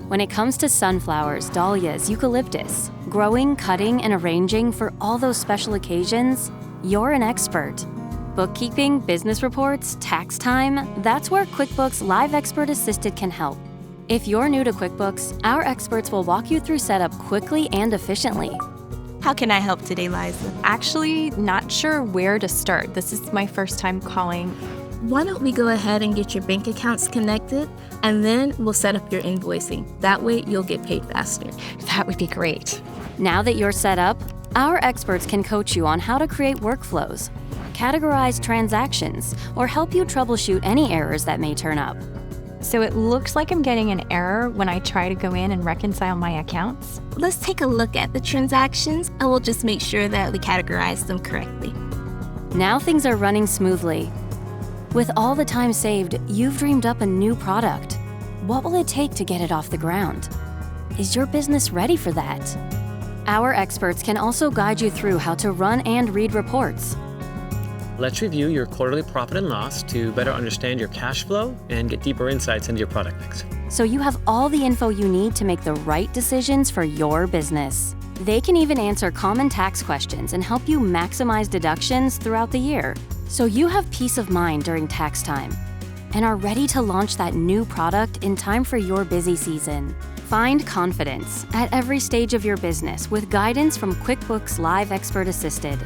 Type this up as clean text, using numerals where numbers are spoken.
When it comes to sunflowers, dahlias, eucalyptus, growing, cutting, and arranging for all those special occasions, you're an expert. Bookkeeping, business reports, tax time, that's where QuickBooks Live Expert Assisted can help. If you're new to QuickBooks, our experts will walk you through setup quickly and efficiently. How can I help today, Liza? Actually, not sure where to start. This is my first time calling. Why don't we go ahead and get your bank accounts connected, and then we'll set up your invoicing. That way, you'll get paid faster. That would be great. Now that you're set up, our experts can coach you on how to create workflows, categorize transactions, or help you troubleshoot any errors that may turn up. So it looks like I'm getting an error when I try to go in and reconcile my accounts. Let's take a look at the transactions, and we'll just make sure that we categorize them correctly. Now things are running smoothly. With all the time saved, you've dreamed up a new product. What will it take to get it off the ground? Is your business ready for that? Our experts can also guide you through how to run and read reports. Let's review your quarterly profit and loss to better understand your cash flow and get deeper insights into your product mix. So you have all the info you need to make the right decisions for your business. They can even answer common tax questions and help you maximize deductions throughout the year, so you have peace of mind during tax time and are ready to launch that new product in time for your busy season. Find confidence at every stage of your business with guidance from QuickBooks Live Expert Assisted.